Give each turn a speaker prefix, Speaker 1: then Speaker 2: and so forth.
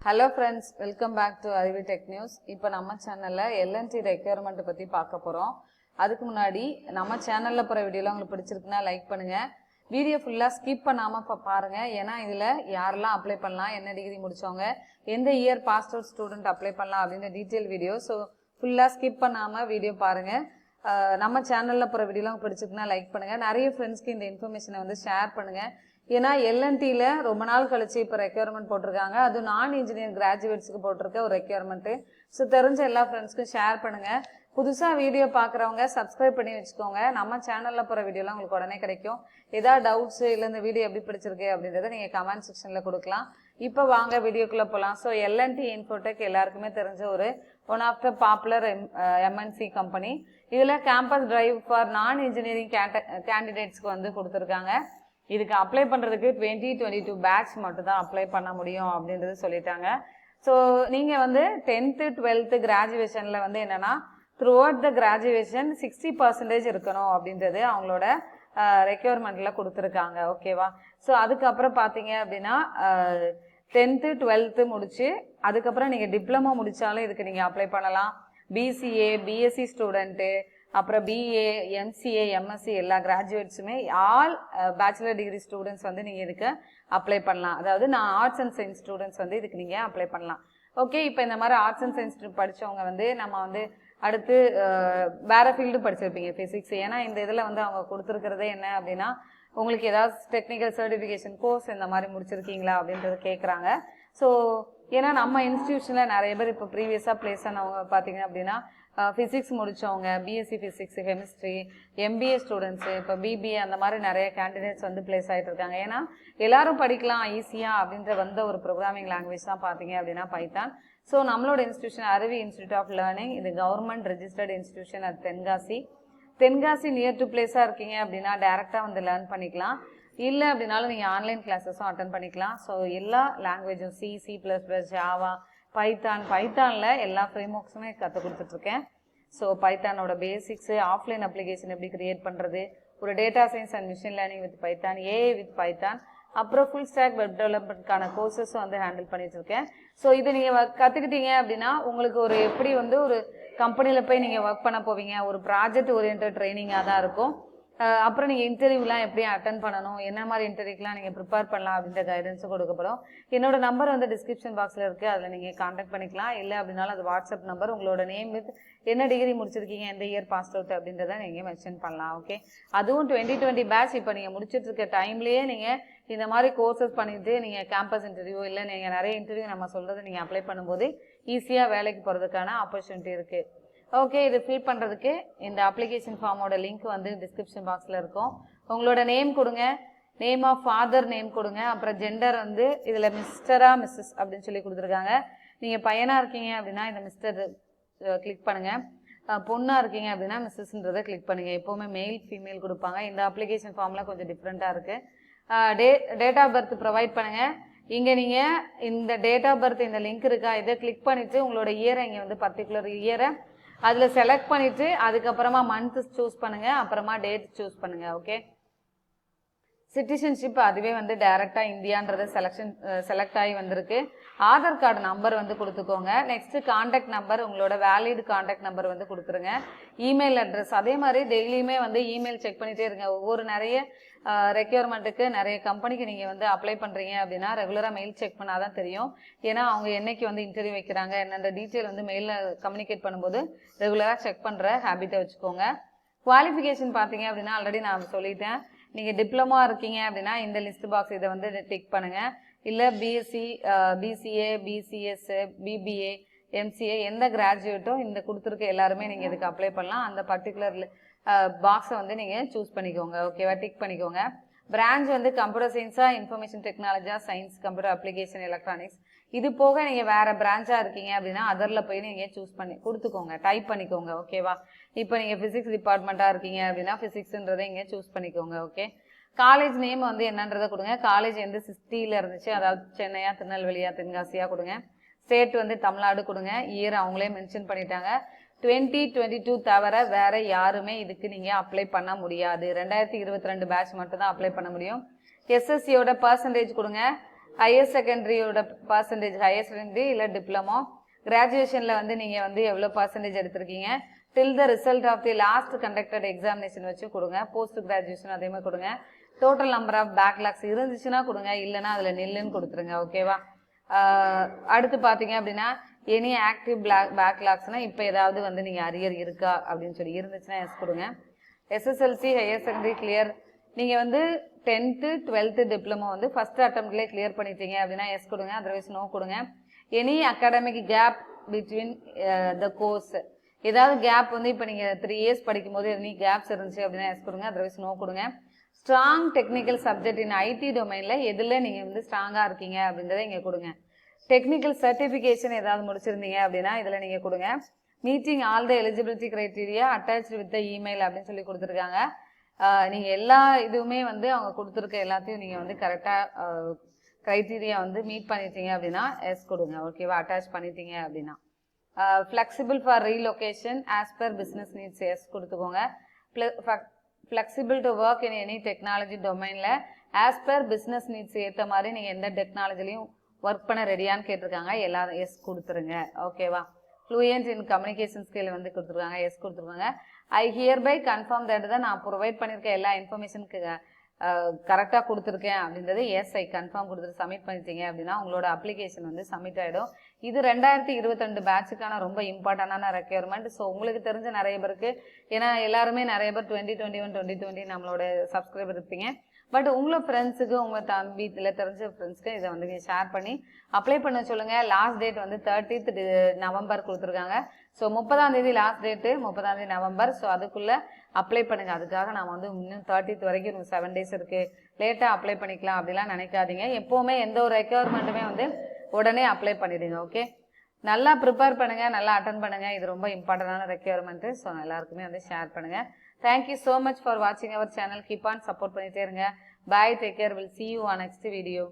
Speaker 1: Hello friends, welcome back to Aruvi Tech News. இப்போ நம்ம சேனல்ல LNT requirement பத்தி பார்க்க போறோம். அதுக்கு முன்னாடி நம்ம சேனல்ல போற வீடியோலாம் உங்களுக்கு பிடிச்சிருக்குனா லைக் பண்ணுங்க. வீடியோ ஃபுல்லா ஸ்கிப் பண்ணாம பாருங்க. ஏனா இதுல யாரெல்லாம் அப்ளை பண்ணலாம், என்ன டிகிரி முடிச்சவங்க, எந்த year passed out student apply பண்ணலாம் அப்படிங்கற டீடைல் வீடியோ. சோ ஃபுல்லா ஸ்கிப் பண்ணாம வீடியோ பாருங்க. நம்ம சேனல்ல போற வீடியோலாம் உங்களுக்கு பிடிச்சிருக்குனா லைக் பண்ணுங்க. நிறைய ஃப்ரெண்ட்ஸ்க்கு இந்த இன்ஃபர்மேஷனை வந்து ஷேர் பண்ணுங்க. ஏன்னா LNTல ரொம்ப நாள் கழிச்சு இப்போ ரெக்யர்மெண்ட் போட்டிருக்காங்க. அது நான் இன்ஜினியர் கிராஜுவேட்ஸ்க்கு போட்டிருக்க ஒரு ரெக்யர்மெண்ட். ஸோ தெரிஞ்ச எல்லா ஃப்ரெண்ட்ஸ்க்கும் ஷேர் பண்ணுங்க. புதுசா வீடியோ பாக்குறவங்க சப்ஸ்கிரைப் பண்ணி வச்சுக்கோங்க. நம்ம சேனல்ல போற வீடியோலாம் உங்களுக்கு உடனே கிடைக்கும். ஏதாவது டவுட்ஸ் இல்ல இந்த வீடியோ எப்படி பிடிச்சிருக்கு அப்படின்றத நீங்க கமெண்ட் செக்ஷன்ல கொடுக்கலாம். இப்போ வாங்க வீடியோக்குள்ள போலாம். ஸோ LNT Infotech எல்லாருக்குமே தெரிஞ்ச ஒரு one of the popular MNC company. இதுல campus drive for non engineering கேண்டிடேட்ஸ்க்கு வந்து கொடுத்துருக்காங்க. இதுக்கு அப்ளை பண்றதுக்கு 2022 பேட்ச் மட்டும் தான் அப்ளை பண்ண முடியும் அப்படின்றது சொல்லிட்டாங்க. ஸோ நீங்க வந்து 10th 12th கிராஜுவேஷன்ல வந்து என்னன்னா த்ரூ அவுட் த கிராஜுவேஷன் 60% இருக்கணும் அப்படின்றது அவங்களோட ரெக்யர்மெண்ட்ல கொடுத்துருக்காங்க. ஓகேவா? ஸோ அதுக்கப்புறம் பாத்தீங்க அப்படின்னா 10th 12th முடிச்சு அதுக்கப்புறம் நீங்க டிப்ளமோ முடிச்சாலும் இதுக்கு நீங்க அப்ளை பண்ணலாம். BCA BSc ஸ்டூடெண்ட், அப்புறம் BA MCA MSc எல்லா கிராஜுவேட்ஸுமே ஆல் பேச்சுலர் டிகிரி ஸ்டூடெண்ட்ஸ் வந்து நீங்க இதுக்கு அப்ளை பண்ணலாம். அதாவது நான் ஆர்ட்ஸ் அண்ட் சயின்ஸ் ஸ்டூடெண்ட்ஸ் வந்து இதுக்கு நீங்க அப்ளை பண்ணலாம். ஓகே, இப்போ இந்த மாதிரி ஆர்ட்ஸ் அண்ட் சயின்ஸ் படிச்சவங்க வந்து நம்ம வந்து அடுத்து வேற ஃபீல்டு படிச்சிருப்பீங்க பிசிக்ஸ். ஏன்னா இந்த இதுல வந்து அவங்க கொடுத்துருக்கிறதே என்ன அப்படின்னா உங்களுக்கு ஏதாவது டெக்னிக்கல் சர்டிஃபிகேஷன் கோர்ஸ் இந்த மாதிரி முடிச்சிருக்கீங்களா அப்படின்றது கேட்குறாங்க. ஸோ ஏன்னா நம்ம இன்ஸ்டிடியூஷன்ல நிறைய பேர் இப்போ ப்ரீவியஸா பிளேஸ் ஆனவங்க பார்த்தீங்க அப்படின்னா பிசிக்ஸ் முடிச்சவங்க, BSc physics chemistry, MBA students, இப்போ BBA அந்த மாதிரி நிறைய கேண்டிடேட்ஸ் வந்து பிளேஸ் ஆகிட்டு இருக்காங்க. ஏன்னா எல்லாரும் படிக்கலாம் ஈஸியா அப்படின்ற வந்த ஒரு ப்ரோக்ராமிங் லாங்குவேஜ் தான் பார்த்தீங்க அப்படின்னா பைத்தான். ஸோ நம்மளோட institution Aruvi institute of learning, இது government registered institution at Tenkasi near to பிளேஸா இருக்கீங்க அப்படின்னா டைரக்டா வந்து லேர்ன் பண்ணிக்கலாம். இல்லை அப்படின்னாலும் நீங்கள் ஆன்லைன் கிளாஸஸும் அட்டன் பண்ணிக்கலாம். ஸோ எல்லா லாங்குவேஜும் C++, ஜாவா, பைத்தானில் எல்லா ஃப்ரேம் ஒர்க்ஸுமே கற்றுக் கொடுத்துட்ருக்கேன். ஸோ பைத்தானோட பேசிக்ஸு, ஆஃப்லைன் அப்ளிகேஷன் எப்படி கிரியேட் பண்ணுறது, ஒரு data science and machine learning with Python, AI with Python, அப்புறம் ஃபுல் ஸ்டாக் வெப் டெவலப்மெண்ட்கான கோர்சஸும் வந்து ஹேண்டில் பண்ணிட்டு இருக்கேன். ஸோ இது நீங்கள் கற்றுக்கிட்டீங்க அப்படின்னா உங்களுக்கு ஒரு எப்படி வந்து ஒரு கம்பெனியில் போய் நீங்கள் ஒர்க் பண்ண போவீங்க, ஒரு ப்ராஜெக்ட் ஓரியன்ட் ட்ரைனிங்காக தான் இருக்கும். அப்புறம் நீங்கள் இன்டர்வியூலாம் எப்படி அட்டன் பண்ணணும், என்ன மாதிரி இன்டர்வியூக்கெலாம் நீங்கள் ப்ரிப்பேர் பண்ணலாம் அப்படின்ற கைடன்ஸும் கொடுக்கப்படும். என்னோட நம்பர் வந்து டிஸ்கிரிப்ஷன் பாக்ஸில் இருக்குது, அதில் நீங்கள் கான்டாக்ட் பண்ணிக்கலாம். இல்லை அப்படின்னாலும் அது வாட்ஸ்அப் நம்பர். உங்களோட நேம் வித் என்ன டிகிரி முடிச்சிருக்கீங்க, எந்த இயர் பாஸ் அவுட் அப்படின்றத நீங்கள் மென்ஷன் பண்ணலாம். ஓகே, அதுவும் 2020 பேட்ச் இப்போ நீங்கள் முடிச்சிட்டு இருக்க டைம்லேயே நீங்கள் இந்த மாதிரி கோர்சஸ் பண்ணிட்டு நீங்கள் கேம்பஸ் இன்டர்வியூ இல்லை நீங்கள் நிறைய இன்டர்வியூ நம்ம சொல்கிறத நீங்கள் அப்ளை பண்ணும்போது ஈஸியாக வேலைக்கு போகிறதுக்கான ஆப்பர்ச்சுனிட்டி இருக்குது. ஓகே, இது ஃபில் பண்ணுறதுக்கு இந்த அப்ளிகேஷன் ஃபார்மோட லிங்க் வந்து டிஸ்கிரிப்ஷன் பாக்ஸில் இருக்கும். உங்களோட நேம் கொடுங்க, நேம் ஆஃப் ஃபாதர் நேம் கொடுங்க, அப்புறம் ஜெண்டர் வந்து இதில் மிஸ்டரா மிஸ்ஸஸ் அப்படின்னு சொல்லி கொடுத்துருக்காங்க. நீங்கள் பையனாக இருக்கீங்க அப்படின்னா இந்த மிஸ்டர் கிளிக் பண்ணுங்கள், பொண்ணாக இருக்கீங்க அப்படின்னா மிஸ்ஸஸ்ன்றதை கிளிக் பண்ணுங்கள். எப்போவுமே மெயில் ஃபீமேல் கொடுப்பாங்க. இந்த அப்ளிகேஷன் ஃபார்மில் கொஞ்சம் டிஃப்ரெண்ட்டாக இருக்குது. டேட் ஆஃப் பர்த் ப்ரொவைட் பண்ணுங்கள். இங்கே நீங்கள் இந்த டேட் ஆஃப் பர்த் இந்த லிங்க் இருக்கா, இதை கிளிக் பண்ணிவிட்டு உங்களோட இயரை இங்கே வந்து பர்டிகுலர் இயரை அதில் செலக்ட் பண்ணிவிட்டு அதுக்கப்புறமா மந்த் சூஸ் பண்ணுங்கள், அப்புறமா டேட் சூஸ் பண்ணுங்கள். ஓகே, சிட்டிசன்ஷிப் அதுவே வந்து டைரெக்டாக இந்தியான்றது செலக்ட் ஆகி வந்திருக்கு. ஆதார் கார்டு நம்பர் வந்து கொடுத்துக்கோங்க. நெக்ஸ்ட்டு கான்டாக்ட் நம்பர், உங்களோட வேலிட் கான்டாக்ட் நம்பர் வந்து கொடுத்துருங்க. இமெயில் அட்ரஸ் அதே மாதிரி டெய்லியுமே வந்து இமெயில் செக் பண்ணிகிட்டே இருங்க. ஒவ்வொரு நிறைய ரெக்யர்மெண்ட்டுக்கு நிறைய கம்பெனிக்கு நீங்கள் வந்து அப்ளை பண்ணுறீங்க அப்படின்னா ரெகுலராக மெயில் செக் பண்ணால் தான் தெரியும். ஏன்னா அவங்க என்னைக்கு வந்து இன்டர்வியூ வைக்கிறாங்க என்னென்ன டீட்டெயில் வந்து மெயிலில் கம்யூனிகேட் பண்ணும்போது ரெகுலராக செக் பண்ணுற ஹேபிட்டை வச்சுக்கோங்க. குவாலிஃபிகேஷன் பார்த்தீங்க அப்படின்னா ஆல்ரெடி நான் சொல்லிட்டேன். நீங்கள் டிப்ளமா இருக்கீங்க அப்படின்னா இந்த லிஸ்ட் பாக்ஸ் இதை வந்து டிக் பண்ணுங்கள். இல்லை BSc BCA BCS BBA MCA எந்த கிராஜுவேட்டும் இந்த கொடுத்துருக்க எல்லாருமே நீங்கள் இதுக்கு அப்ளை பண்ணலாம். அந்த பர்டிகுலர் பாக்ஸை வந்து நீங்கள் சூஸ் பண்ணிக்கோங்க. ஓகேவா, டிக் பண்ணிக்கோங்க. பிரான்ச் வந்து கம்ப்யூட்டர் சயின்ஸா, இன்ஃபர்மேஷன் டெக்னாலஜியா, சயின்ஸ், கம்ப்யூட்டர் அப்ளிகேஷன், எலக்ட்ரானிக்ஸ். இது போக நீங்கள் வேற பிரான்ச்சாக இருக்கீங்க அப்படின்னா அதரில் போய் நீங்கள் சூஸ் பண்ணி கொடுத்துக்கோங்க, டைப் பண்ணிக்கோங்க. ஓகேவா, இப்போ நீங்கள் ஃபிசிக்ஸ் டிபார்ட்மெண்ட்டாக இருக்கீங்க அப்படின்னா ஃபிசிக்ஸ்ன்றதை இங்கே சூஸ் பண்ணிக்கோங்க. ஓகே, காலேஜ் நேம் வந்து என்னன்றதை கொடுங்க. காலேஜ் எந்த சிட்டியில் இருந்துச்சு, அதாவது சென்னையா, திருநெல்வேலியா, தென்காசியா கொடுங்க. ஸ்டேட் வந்து தமிழ்நாடு கொடுங்க. இயர் அவங்களே மென்ஷன் பண்ணிட்டாங்க. 2022 தவிர வேற யாருமே இதுக்கு நீங்க அப்ளை பண்ண முடியாது. 2022 பேட்ச் மட்டும் தான் அப்ளை பண்ண முடியும். SSCயோட பர்சன்டேஜ் கொடுங்க. ஹையர் செகண்டரியோட பர்சன்டேஜ், ஹையர் செகண்டரி இல்லை டிப்ளமோ, கிராஜுவேஷனில் வந்து நீங்கள் வந்து எவ்வளோ பர்சன்டேஜ் எடுத்திருக்கீங்க, till the result of the last conducted examination வச்சு கொடுங்க. போஸ்ட் கிராஜுவேஷன் அதே மாதிரி கொடுங்க. டோட்டல் நம்பர் ஆஃப் பேக்லாக்ஸ் இருந்துச்சுன்னா கொடுங்க, இல்லைன்னா அதில் நில்லுன்னு கொடுத்துருங்க. ஓகேவா? அடுத்து பார்த்தீங்க அப்படின்னா எனி ஆக்டிவ் பேக்லாக்ஸ்னால் இப்போ ஏதாவது வந்து நீங்கள் அரியர் இருக்கா அப்படின்னு சொல்லி இருந்துச்சுன்னா எஸ் கொடுங்க. எஸ்எஸ்எல்சி ஹையர் செகண்டரி கிளியர், நீங்கள் வந்து 10th 12th டிப்ளமோ வந்து ஃபஸ்ட் அட்டம்ப்ட்லேயே கிளியர் பண்ணிட்டீங்க அப்படின்னா எஸ் கொடுங்க, அதர்வைஸ் நோ கொடுங்க. Any academic gap between the course, ஏதாவது கேப் வந்து இப்போ நீங்கள் 3 years படிக்கும்போது எனி கேப்ஸ் இருந்துச்சு அப்படின்னா எஸ் கொடுங்க, அதர்வைஸ் நோ கொடுங்க. Strong technical subject in IT டொமைனில் எதில் நீங்கள் வந்து ஸ்ட்ராங்காக இருக்கீங்க அப்படின்றத இங்கே கொடுங்க. டெக்னிக்கல் சர்டிஃபிகேஷன் ஏதாவது முடிச்சிருந்தீங்க அப்படின்னா இதில் நீங்கள் கொடுங்க. Meeting all the eligibility criteria attach with the email அப்படின்னு சொல்லி கொடுத்துருக்காங்க. நீங்கள் எல்லா இதுவுமே வந்து அவங்க கொடுத்துருக்க எல்லாத்தையும் நீங்கள் வந்து கரெக்டாக க்ரைட்டீரியா வந்து மீட் பண்ணிட்டீங்க அப்படின்னா எஸ் கொடுங்க. ஓகேவா? அட்டாச் பண்ணிட்டீங்க அப்படின்னா. Flexible for relocation as per business needs yes கொடுத்துக்கோங்க. Flexible to work in any technology டொமைனில் ஆஸ் பர் பிஸ்னஸ் நீட்ஸ் ஏற்ற மாதிரி நீங்கள் எந்த டெக்னாலஜிலையும் ஒர்க் பண்ண ரெடியான்னு கேட்டிருக்காங்க, எல்லாரும் எஸ் கொடுத்துருங்க. ஓகேவா? ஃப்ளூயன்ட் இன் கம்யூனிகேஷன் ஸ்கில் வந்து கொடுத்துருக்காங்க, எஸ் கொடுத்துருக்காங்க. ஐ ஹியர்பை கன்ஃபார்ம் தட் தான் நான் ப்ரொவைட் பண்ணியிருக்க எல்லா இன்ஃபர்மேஷனுக்கு கரெக்டாக கொடுத்துருக்கேன் அப்படின்றது எஸ் ஐ கன்ஃபார்ம் கொடுத்துட்டு சப்மிட் பண்ணிட்டீங்க அப்படின்னா உங்களோட அப்ளிகேஷன் வந்து சப்மிட் ஆகிடும். இது 2022 பேட்சுக்கான ரொம்ப இம்பார்ட்டண்டான ரெக்யர்மெண்ட். ஸோ உங்களுக்கு தெரிஞ்ச நிறைய பேருக்கு, ஏன்னா எல்லாருமே நிறைய பேர் 2021 2020 நம்மளோட சப்ஸ்கிரைபர் இருப்பீங்க. பட் உங்களை ஃப்ரெண்ட்ஸுக்கு, உங்கள் தம்பி இதில் தெரிஞ்ச ஃப்ரெண்ட்ஸ்க்கு இதை வந்து நீங்கள் ஷேர் பண்ணி அப்ளை பண்ண சொல்லுங்கள். லாஸ்ட் டேட் வந்து 30th நவம்பர் கொடுத்துருக்காங்க. ஸோ 30ஆம் தேதி லாஸ்ட் டேட்டு, 30ஆம் தேதி நவம்பர். ஸோ அதுக்குள்ளே அப்ளை பண்ணுங்கள். அதுக்காக நான் வந்து இன்னும் 30th வரைக்கும் இன்னும் 7 days இருக்குது, லேட்டாக அப்ளை பண்ணிக்கலாம் அப்படிலாம் நினைக்காதீங்க. எப்போவுமே எந்த ஒரு ரெக்யர்மெண்ட்டுமே வந்து உடனே அப்ளை பண்ணிடுங்க. ஓகே, நல்லா ப்ரிப்பேர் பண்ணுங்கள், நல்லா அட்டன் பண்ணுங்கள். இது ரொம்ப இம்பார்ட்டண்டான ரெக்யர்மெண்ட்டு. ஸோ எல்லாருக்குமே வந்து ஷேர் பண்ணுங்கள். Thank you so much for watching our channel. Keep on support பண்ணிட்டே இருங்க. Bye, take care. We'll see you on next video.